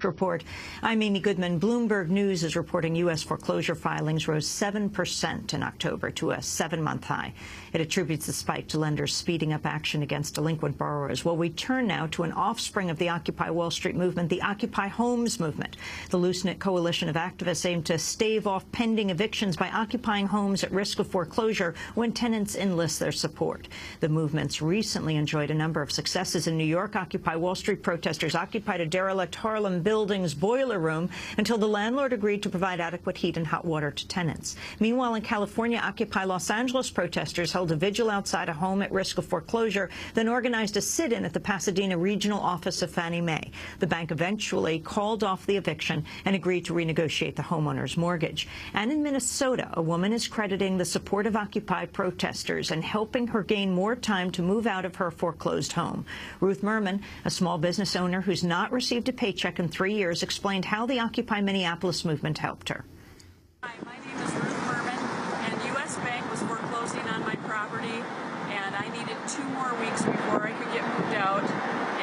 Report. I'm Amy Goodman. Bloomberg News is reporting U.S. foreclosure filings rose 7% in October to a 7-month high. It attributes the spike to lenders speeding up action against delinquent borrowers. Well, we turn now to an offspring of the Occupy Wall Street movement, the Occupy Homes movement. The loose-knit coalition of activists aim to stave off pending evictions by occupying homes at risk of foreclosure when tenants enlist their support. The movement's recently enjoyed a number of successes in New York. Occupy Wall Street protesters occupied a derelict Harlem building's boiler room until the landlord agreed to provide adequate heat and hot water to tenants. Meanwhile, in California, Occupy Los Angeles protesters held a vigil outside a home at risk of foreclosure, then organized a sit-in at the Pasadena regional office of Fannie Mae. The bank eventually called off the eviction and agreed to renegotiate the homeowner's mortgage. And in Minnesota, a woman is crediting the support of Occupy protesters and helping her gain more time to move out of her foreclosed home. Ruth Merman, a small business owner who's not received a paycheck in 3 years, explained how the Occupy Minneapolis movement helped her. Hi, my name is Ruth Merman, and U.S. Bank was foreclosing on my property, and I needed 2 more weeks before I could get moved out,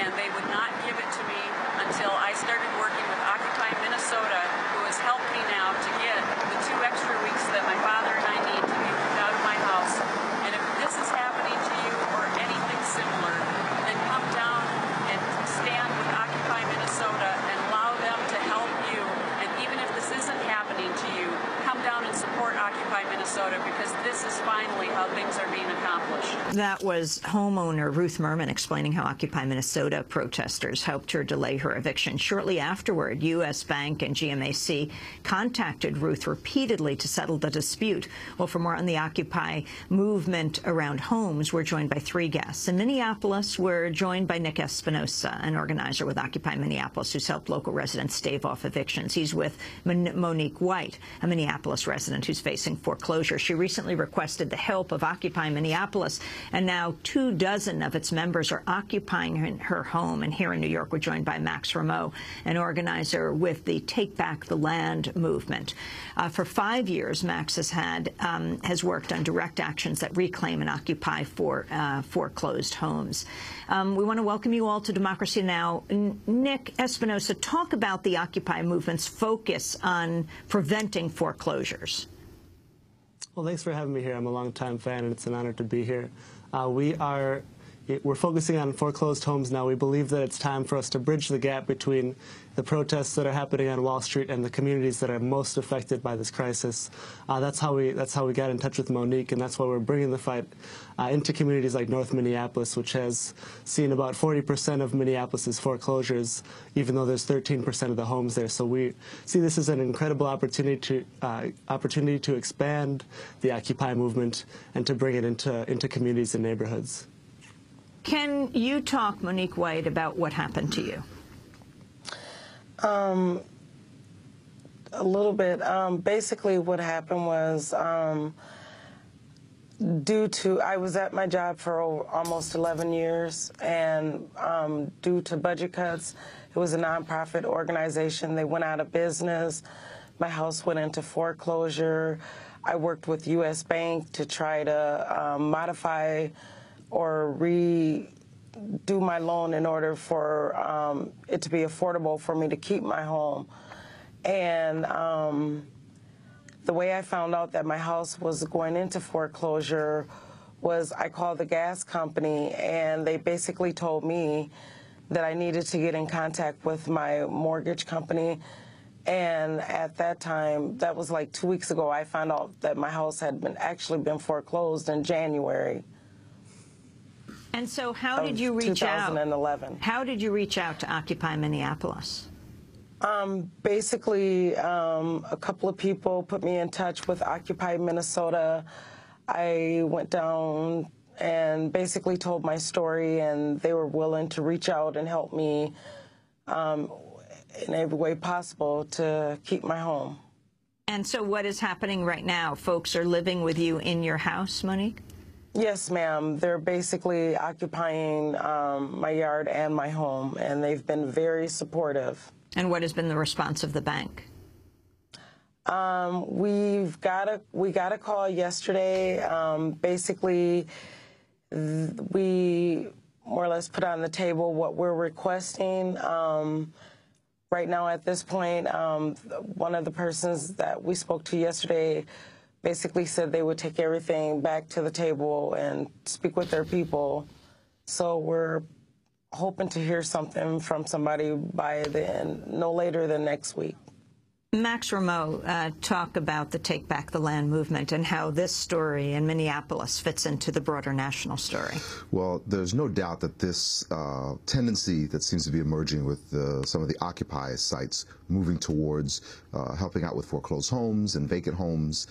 and they would not give it to me until I started working with Occupy Minnesota, who has helped me now to get the 2 extra weeks that my father and I need to be moved out of my house. And if this is happening to you or anything similar, then come down and stand with Occupy Minnesota and allow them to help you. And even if this isn't happening to you, come down and support Occupy Minnesota, because this is finally how things are being accomplished. That was homeowner Ruth Merman explaining how Occupy Minnesota protesters helped her delay her eviction. Shortly afterward, U.S. Bank and GMAC contacted Ruth repeatedly to settle the dispute. Well, for more on the Occupy movement around homes, we're joined by 3 guests. In Minneapolis, we're joined by Nick Espinosa, an organizer with Occupy Minneapolis who's helped local residents stave off evictions. He's with Monique White, a Minneapolis resident who's facing foreclosure. She recently requested the help of Occupy Minneapolis, and now 24 of its members are occupying her home. And here in New York, we're joined by Max Rameau, an organizer with the Take Back the Land movement. For 5 years, Max has worked on direct actions that reclaim and occupy foreclosed homes. We want to welcome you all to Democracy Now! Nick Espinosa, talk about the Occupy movement's focus on preventing foreclosures. Well, thanks for having me here. I'm a longtime fan, and it's an honor to be here. We're focusing on foreclosed homes now. We believe that it's time for us to bridge the gap between the protests that are happening on Wall Street and the communities that are most affected by this crisis. That's how we got in touch with Monique, and that's why we're bringing the fight into communities like North Minneapolis, which has seen about 40% of Minneapolis's foreclosures, even though there's 13% of the homes there. So we see this as an incredible opportunity to expand the Occupy movement and to bring it into communities and neighborhoods. Can you talk, Monique White, about what happened to you? A little bit. Basically, what happened was I was at my job for almost 11 years, and due to budget cuts, it was a nonprofit organization. They went out of business. My house went into foreclosure. I worked with U.S. Bank to try to modify or redo my loan in order for it to be affordable for me to keep my home. And the way I found out that my house was going into foreclosure was I called the gas company, and they basically told me that I needed to get in contact with my mortgage company. And at that time, that was like 2 weeks ago, I found out that my house had actually been foreclosed in January. And so how did you reach out? 2011. How did you reach out to Occupy Minneapolis? Basically, a couple of people put me in touch with Occupy Minnesota. I went down and basically told my story, and they were willing to reach out and help me in every way possible to keep my home. And so what is happening right now? Folks are living with you in your house, Monique? Yes, ma'am. They're basically occupying my yard and my home, and they've been very supportive. And what has been the response of the bank? We got a call yesterday. Basically, we more or less put on the table what we're requesting. right now at this point, one of the persons that we spoke to yesterday basically said they would take everything back to the table and speak with their people. So we're hoping to hear something from somebody by then, no later than next week. Max Rameau, talk about the Take Back the Land movement and how this story in Minneapolis fits into the broader national story. Well, there's no doubt that this tendency that seems to be emerging with some of the Occupy sites moving towards helping out with foreclosed homes and vacant homes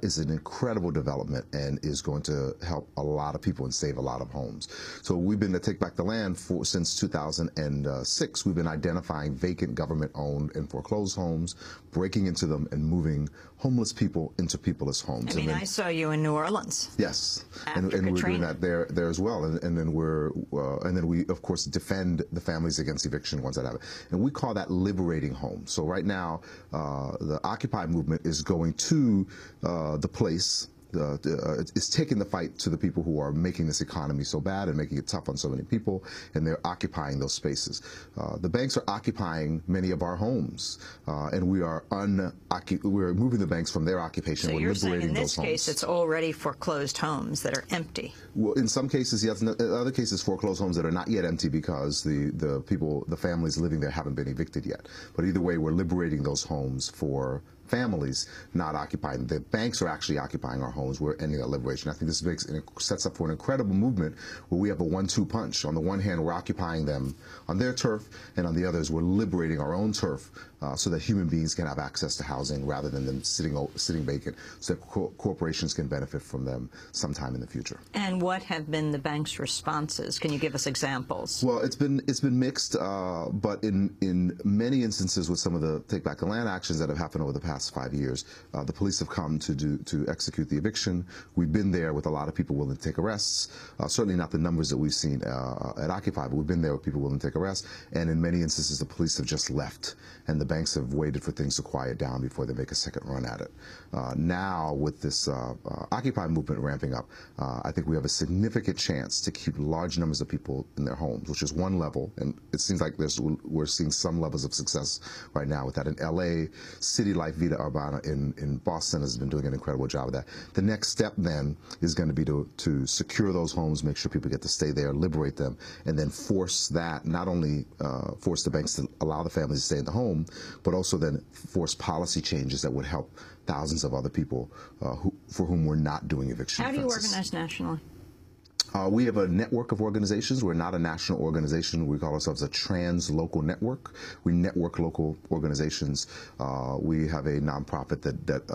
is an incredible development and is going to help a lot of people and save a lot of homes. So we've been to Take Back the Land since 2006. We've been identifying vacant government-owned and foreclosed homes, breaking into them and moving homeless people into peopleless homes. I mean, I saw you in New Orleans. Yes, and we're doing that there as well. And then we of course defend the families against eviction ones that have it. And we call that liberating homes. So right now, the Occupy movement is going to the place. It's taking the fight to the people who are making this economy so bad and making it tough on so many people, and they're occupying those spaces. The banks are occupying many of our homes, and we're moving the banks from their occupation. So we're you're liberating saying in this those case homes. it's already foreclosed homes that are empty? Well, in some cases, yes. In other cases, foreclosed homes that are not yet empty because the families living there haven't been evicted yet. But either way, we're liberating those homes for families not occupying. The banks are actually occupying our homes. We're ending that liberation. I think this sets up for an incredible movement where we have a 1-2 punch. On the one hand, we're occupying them on their turf, and on the others, we're liberating our own turf so that human beings can have access to housing rather than them sitting vacant, so that corporations can benefit from them sometime in the future. And what have been the bank's responses? Can you give us examples? Well, it's been mixed, but in many instances with some of the Take Back the Land actions that have happened over the past 5 years, the police have come to execute the eviction. We've been there with a lot of people willing to take arrests. Certainly not the numbers that we've seen at Occupy, but we've been there with people willing to take arrests. And in many instances, the police have just left, and the banks have waited for things to quiet down before they make a second run at it. Now, with this Occupy movement ramping up, I think we have a significant chance to keep large numbers of people in their homes, which is one level, and it seems like we're seeing some levels of success right now with that. In LA, City Life Vida Urbana in Boston has been doing an incredible job of that. The next step then is going to be to secure those homes, make sure people get to stay there, liberate them, and then force that, not only force the banks to allow the families to stay in the home, but also then force policy changes that would help thousands of other people for whom we're not doing eviction How do you offenses. organize nationally? We have a network of organizations. We're not a national organization. We call ourselves a trans-local network. We network local organizations. We have a nonprofit that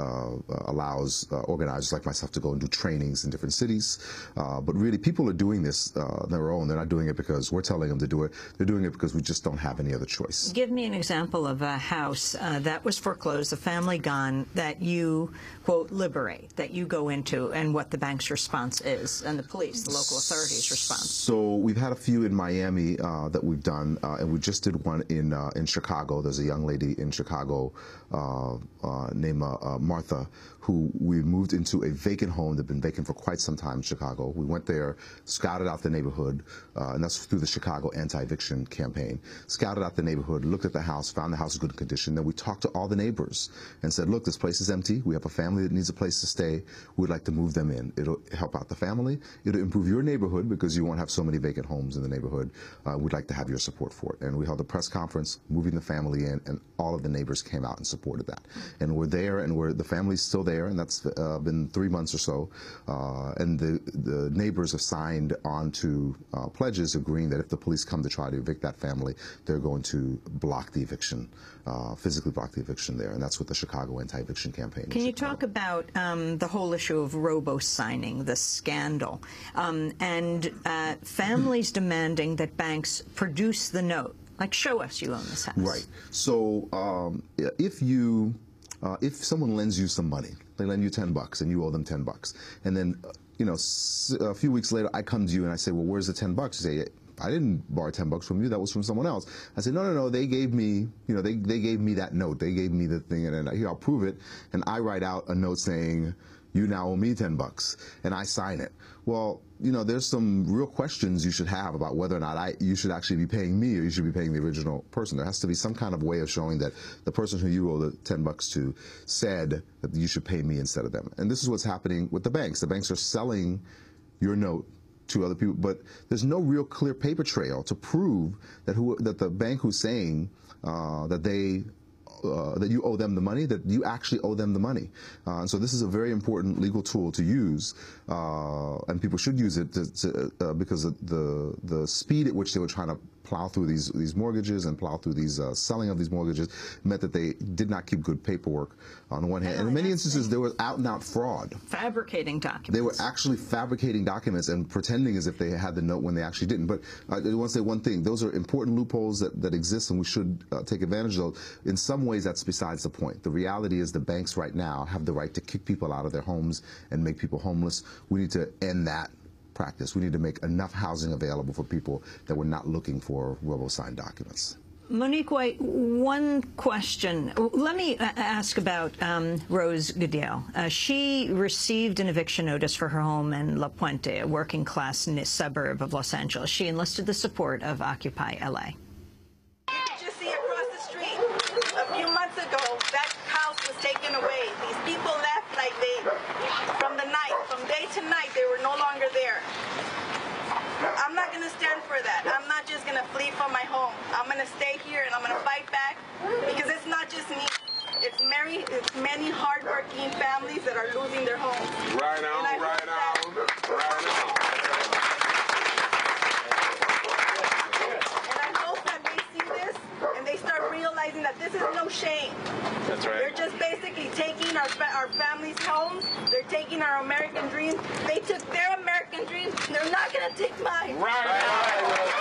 allows organizers like myself to go and do trainings in different cities. But really, people are doing this on their own. They're not doing it because we're telling them to do it. They're doing it because we just don't have any other choice. Give me an example of a house that was foreclosed, a family gone, that you, quote, liberate, that you go into, and what the bank's response is, and the police, the local authorities' response. So we've had a few in Miami that we've done, and we just did one in Chicago. There's a young lady in Chicago named Martha, who we moved into a vacant home that had been vacant for quite some time in Chicago. We went there, scouted out the neighborhood, and that's through the Chicago anti-eviction campaign. Scouted out the neighborhood, looked at the house, found the house in good condition. Then we talked to all the neighbors and said, look, this place is empty. We have a family that needs a place to stay. We'd like to move them in. It'll help out the family. It'll improve your neighborhood because you won't have so many vacant homes in the neighborhood. We'd like to have your support for it. And we held a press conference, moving the family in, and all of the neighbors came out and supported that. And we're there, and the family's still there, and that's been 3 months or so. And the neighbors have signed on to pledges agreeing that if the police come to try to evict that family, they're going to block the eviction, physically block the eviction there. And that's with the Chicago anti-eviction campaign. Can you talk about the whole issue of robo-signing, the scandal, and families demanding that banks produce the note? Like, show us you own this house. Right. So if someone lends you some money, they lend you $10 and you owe them $10, and then a few weeks later I come to you and I say, well, where's the $10? You say, I didn't borrow $10 from you. That was from someone else. I said, no. They gave me, they gave me that note. They gave me the thing, and here, I'll prove it. And I write out a note saying, you now owe me $10, and I sign it. Well, you know, there's some real questions you should have about whether or not you should actually be paying me or you should be paying the original person. There has to be some kind of way of showing that the person who you owe the $10 to said that you should pay me instead of them. And this is what's happening with the banks. The banks are selling your note to other people, but there's no real clear paper trail to prove that the bank who's saying that you owe them the money, that you actually owe them the money. And so this is a very important legal tool to use, and people should use it because of the speed at which they were trying to plow through these mortgages and plow through these selling of these mortgages meant that they did not keep good paperwork on the one hand. And in many instances, there was out-and-out fraud. Fabricating documents. They were actually fabricating documents and pretending as if they had the note when they actually didn't. But I want to say one thing. Those are important loopholes that exist, and we should take advantage of those. In some ways, that's besides the point. The reality is the banks right now have the right to kick people out of their homes and make people homeless. We need to end that practice. We need to make enough housing available for people that we're not looking for robo-signed documents. Monique White, one question. Let me ask about Rose Goodale. She received an eviction notice for her home in La Puente, a working-class suburb of Los Angeles. She enlisted the support of Occupy LA. Just see across the street. A few months ago, that house was taken away. These people left like from day to night, they were no longer there. I'm not going to stand for that. I'm not just going to flee from my home. I'm going to stay here and I'm going to fight back because it's not just me. It's many hardworking families that are losing their homes. Right on, right on, right on. And I hope that they see this and they start realizing that this is no shame. That's right. They're just basically taking our families' homes. They're taking our American dreams. They took their American dreams. They're not going to take mine. Right.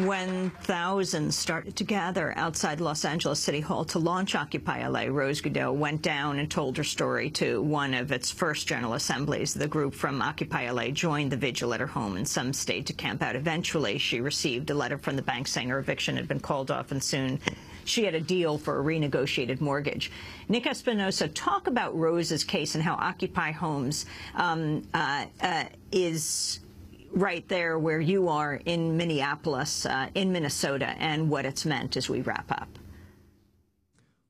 When thousands started to gather outside Los Angeles City Hall to launch Occupy LA, Rose Goodale went down and told her story to one of its first General Assemblies. The group from Occupy LA joined the vigil at her home, and some stayed to camp out. Eventually, she received a letter from the bank saying her eviction had been called off, and soon she had a deal for a renegotiated mortgage. Nick Espinosa, talk about Rose's case and how Occupy Homes is right there where you are in Minneapolis, in Minnesota, and what it's meant as we wrap up.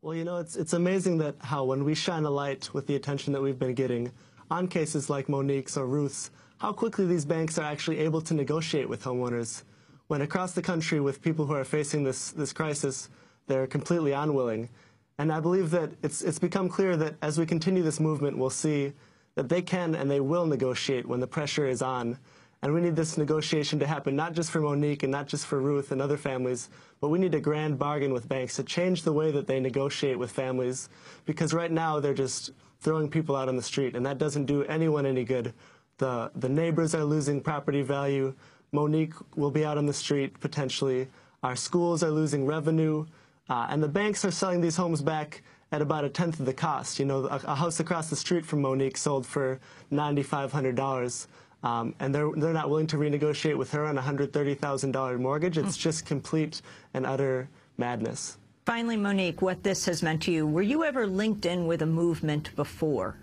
Well, you know, it's amazing that how when we shine a light with the attention that we've been getting on cases like Monique's or Ruth's, how quickly these banks are actually able to negotiate with homeowners. When across the country with people who are facing this crisis, they're completely unwilling. And I believe that it's become clear that as we continue this movement, we'll see that they can and they will negotiate when the pressure is on. And we need this negotiation to happen not just for Monique and not just for Ruth and other families, but we need a grand bargain with banks to change the way that they negotiate with families, because right now they're just throwing people out on the street, and that doesn't do anyone any good. The neighbors are losing property value. Monique will be out on the street potentially. Our schools are losing revenue. And the banks are selling these homes back at about a tenth of the cost. You know, a house across the street from Monique sold for $9,500, and they're not willing to renegotiate with her on a $130,000 mortgage. It's just complete and utter madness. Finally, Monique, what this has meant to you. Were you ever linked in with a movement before?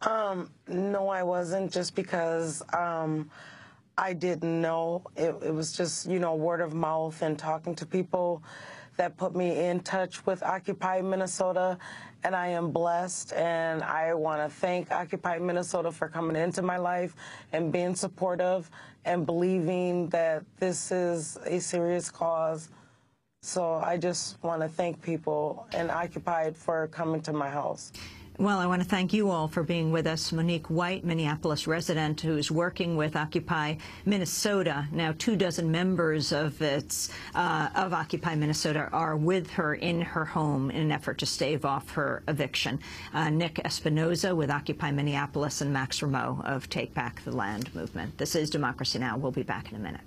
No, I wasn't, just because I didn't know. It was just, you know, word of mouth and talking to people that put me in touch with Occupy Minnesota, and I am blessed, and I want to thank Occupy Minnesota for coming into my life and being supportive and believing that this is a serious cause. So I just want to thank people and Occupy for coming to my house. Well, I want to thank you all for being with us. Monique White, Minneapolis resident who's working with Occupy Minnesota. Now 24 members of Occupy Minnesota are with her in her home in an effort to stave off her eviction. Nick Espinosa with Occupy Minneapolis and Max Rameau of Take Back the Land movement. This is Democracy Now! We'll be back in a minute.